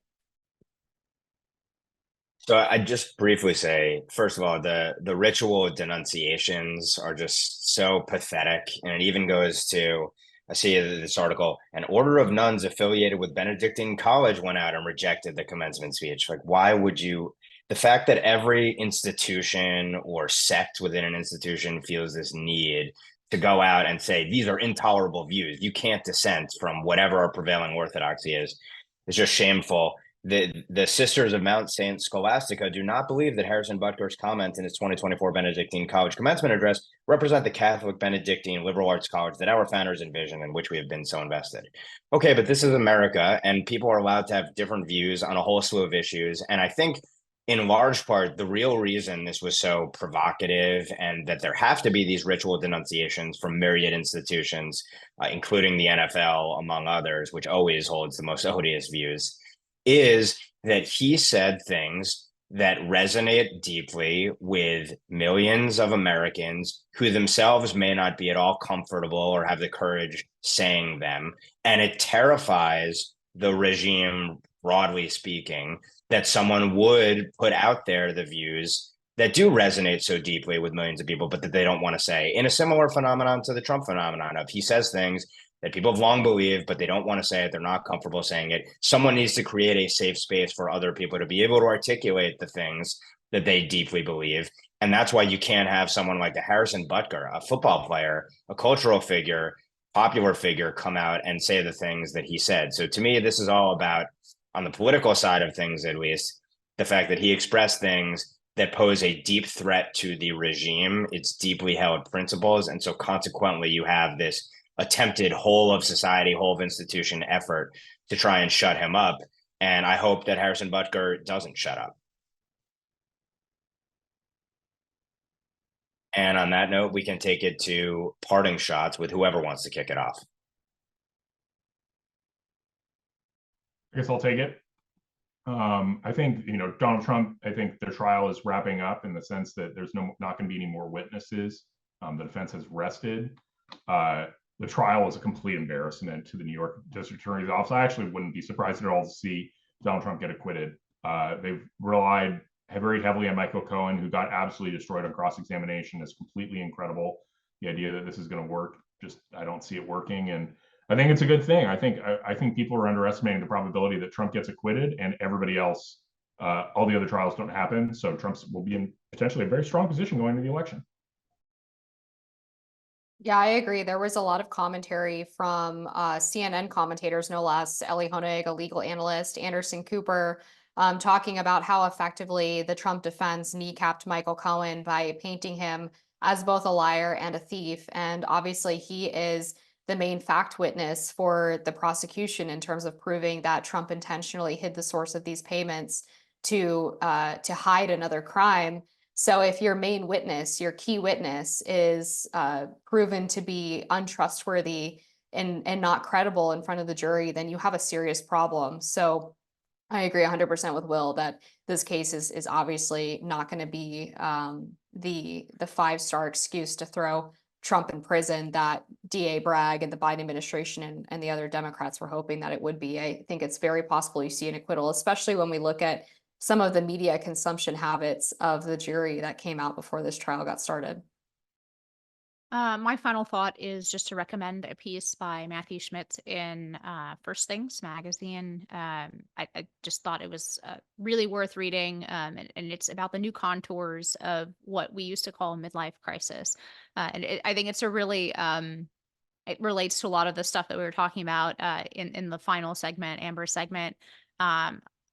So I'd just briefly say, first of all, the ritual denunciations are just so pathetic. And it even goes to, I see this article, an order of nuns affiliated with Benedictine College went out and rejected the commencement speech. Like, why would you? The fact that every institution or sect within an institution feels this need to go out and say, these are intolerable views, you can't dissent from whatever our prevailing orthodoxy is just shameful. The Sisters of Mount St. Scholastica do not believe that Harrison Butker's comment in his 2024 Benedictine College commencement address represent the Catholic Benedictine liberal arts college that our founders envisioned and which we have been so invested. Okay, but this is America, and people are allowed to have different views on a whole slew of issues. And I think in large part, the real reason this was so provocative and that there have to be these ritual denunciations from myriad institutions, including the NFL, among others, which always holds the most odious views, is that he said things that resonate deeply with millions of Americans who themselves may not be at all comfortable or have the courage saying them. And it terrifies the regime, broadly speaking, that someone would put out there the views that do resonate so deeply with millions of people, but that they don't want to say, in a similar phenomenon to the Trump phenomenon of he says things that people have long believed, but they don't want to say it. They're not comfortable saying it. Someone needs to create a safe space for other people to be able to articulate the things that they deeply believe. And that's why you can't have someone like the Harrison Butker, a football player, a cultural figure, popular figure, come out and say the things that he said. So to me, this is all about, on the political side of things, at least, the fact that he expressed things that pose a deep threat to the regime, its deeply held principles. And so consequently, you have this attempted whole of society, whole of institution effort to try and shut him up. And I hope that Harrison Butker doesn't shut up. And on that note, we can take it to parting shots with whoever wants to kick it off. I guess I'll take it. I think, Donald Trump, I think their trial is wrapping up in the sense that there's not going to be any more witnesses. The defense has rested. The trial was a complete embarrassment to the New York District Attorney's Office. I actually wouldn't be surprised at all to see Donald Trump get acquitted. They've relied very heavily on Michael Cohen, who got absolutely destroyed on cross-examination. Is completely incredible. The idea that this is going to work, I don't see it working. And I think it's a good thing. I think people are underestimating the probability that Trump gets acquitted and everybody else, all the other trials don't happen. So Trump will be in potentially a very strong position going into the election. Yeah, I agree. There was a lot of commentary from CNN commentators, no less, Ellie Honig, a legal analyst, Anderson Cooper, talking about how effectively the Trump defense kneecapped Michael Cohen by painting him as both a liar and a thief. And obviously he is the main fact witness for the prosecution in terms of proving that Trump intentionally hid the source of these payments to hide another crime. So if your main witness, your key witness, is proven to be untrustworthy and not credible in front of the jury, then you have a serious problem. So I agree 100% with Will that this case is obviously not going to be the five-star excuse to throw Trump in prison that DA Bragg and the Biden administration and the other Democrats were hoping that it would be. I think it's very possible you see an acquittal, especially when we look at some of the media consumption habits of the jury that came out before this trial got started. My final thought is just to recommend a piece by Matthew Schmidt in First Things magazine. I just thought it was really worth reading, and it's about the new contours of what we used to call a midlife crisis. I think it's a really, it relates to a lot of the stuff that we were talking about in the final segment, Amber's segment,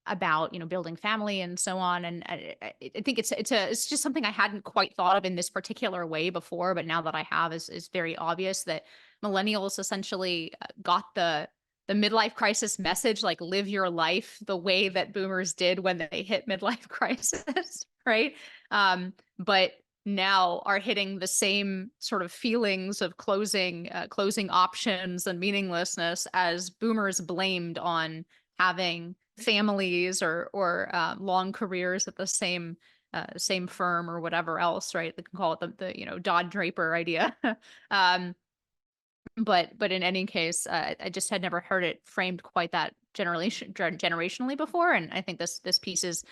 about building family and so on. And I think it's just something I hadn't quite thought of in this particular way before, but now that I have is very obvious that millennials essentially got the midlife crisis message, like live your life the way that boomers did when they hit midlife crisis, right? But now are hitting the same sort of feelings of closing options and meaninglessness as boomers blamed on having families or long careers at the same firm or whatever else, right? They can call it the Dodd Draper idea. But in any case, I just had never heard it framed quite that generationally before, and I think this piece is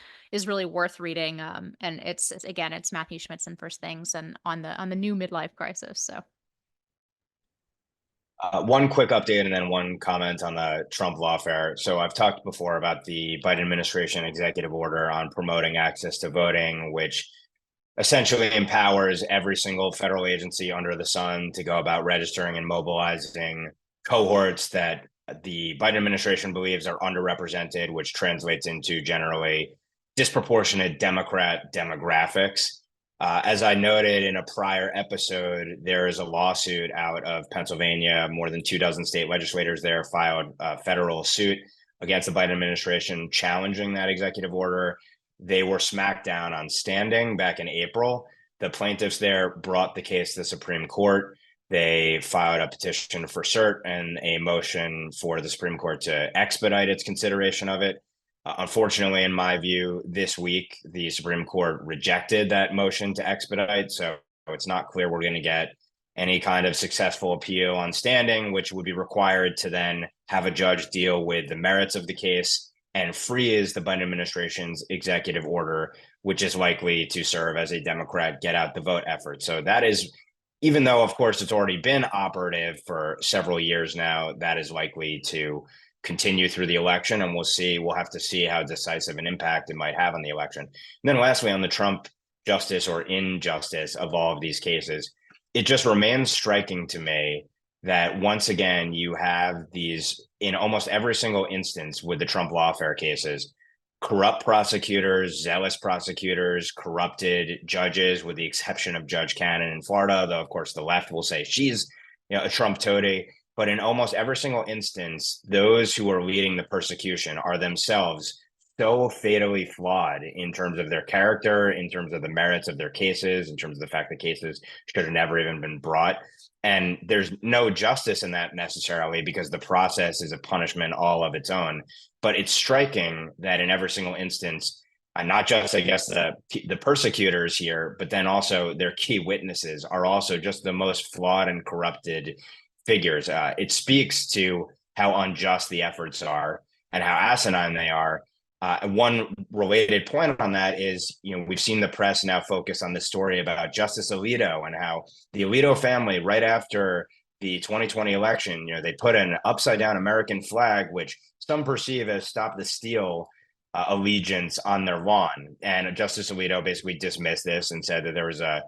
really worth reading. And it's Matthew Schmidt in First Things and on the new midlife crisis. So. One quick update and then one comment on the Trump lawfare. So I've talked before about the Biden administration executive order on promoting access to voting, which essentially empowers every single federal agency under the sun to go about registering and mobilizing cohorts that the Biden administration believes are underrepresented, which translates into generally disproportionate Democrat demographics. As I noted in a prior episode, there is a lawsuit out of Pennsylvania. More than 24 state legislators there filed a federal suit against the Biden administration challenging that executive order. They were smacked down on standing back in April. The plaintiffs there brought the case to the Supreme Court. They filed a petition for cert and a motion for the Supreme Court to expedite its consideration of it. Unfortunately, in my view, this week, the Supreme Court rejected that motion to expedite. So it's not clear we're going to get any kind of successful appeal on standing, which would be required to then have a judge deal with the merits of the case and freeze the Biden administration's executive order, which is likely to serve as a Democrat get out the vote effort. So that is, even though, of course, it's already been operative for several years now, that is likely to continue through the election, and we'll have to see how decisive an impact it might have on the election. And then lastly, on the Trump justice or injustice of all of these cases, it just remains striking to me that once again, you have these, in almost every single instance with the Trump lawfare cases, corrupt prosecutors, zealous prosecutors, corrupted judges, with the exception of Judge Cannon in Florida, though, of course, the left will say she's a Trump toady. But in almost every single instance, those who are leading the persecution are themselves so fatally flawed in terms of their character, in terms of the merits of their cases, in terms of the fact that cases should have never even been brought. And there's no justice in that necessarily, because the process is a punishment all of its own. But it's striking that in every single instance, not just, I guess, the persecutors here, but then also their key witnesses are also just the most flawed and corrupted figures. It speaks to how unjust the efforts are and how asinine they are. One related point on that is, we've seen the press now focus on the story about Justice Alito and how the Alito family, right after the 2020 election, they put an upside down American flag, which some perceive as stop the steal allegiance, on their lawn. And Justice Alito basically dismissed this and said that there was a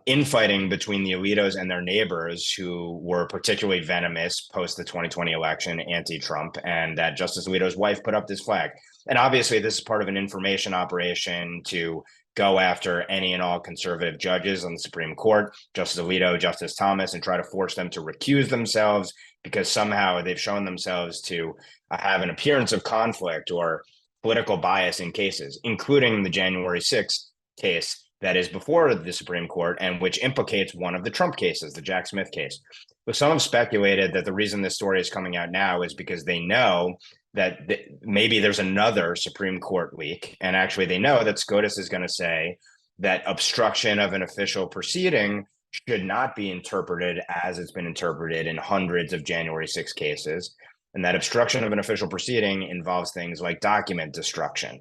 infighting between the Alitos and their neighbors, who were particularly venomous post the 2020 election, anti-Trump, and that Justice Alito's wife put up this flag. And obviously, this is part of an information operation to go after any and all conservative judges on the Supreme Court, Justice Alito, Justice Thomas, and try to force them to recuse themselves because somehow they've shown themselves to have an appearance of conflict or political bias in cases, including the January 6th case that is before the Supreme Court, and which implicates one of the Trump cases, the Jack Smith case. But some have speculated that the reason this story is coming out now is because they know that maybe there's another Supreme Court leak. And actually, they know that SCOTUS is going to say that obstruction of an official proceeding should not be interpreted as it's been interpreted in hundreds of January 6 cases. And that obstruction of an official proceeding involves things like document destruction.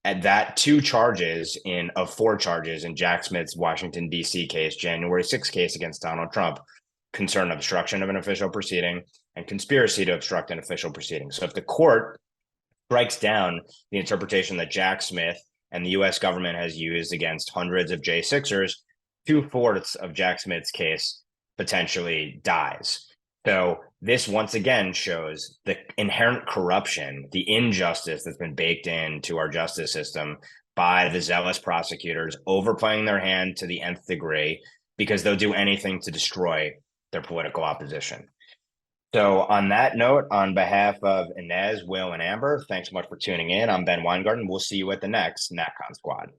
And that 2 charges of 4 charges in Jack Smith's Washington, D.C. case, January 6 case against Donald Trump, concern obstruction of an official proceeding and conspiracy to obstruct an official proceeding. So if the court strikes down the interpretation that Jack Smith and the U.S. government has used against hundreds of J6ers, 2/4 of Jack Smith's case potentially dies. So this once again shows the inherent corruption, the injustice that's been baked into our justice system by the zealous prosecutors, overplaying their hand to the nth degree, because they'll do anything to destroy their political opposition. So on that note, on behalf of Inez, Will, and Amber, thanks so much for tuning in. I'm Ben Weingarten. We'll see you at the next NatCon Squad.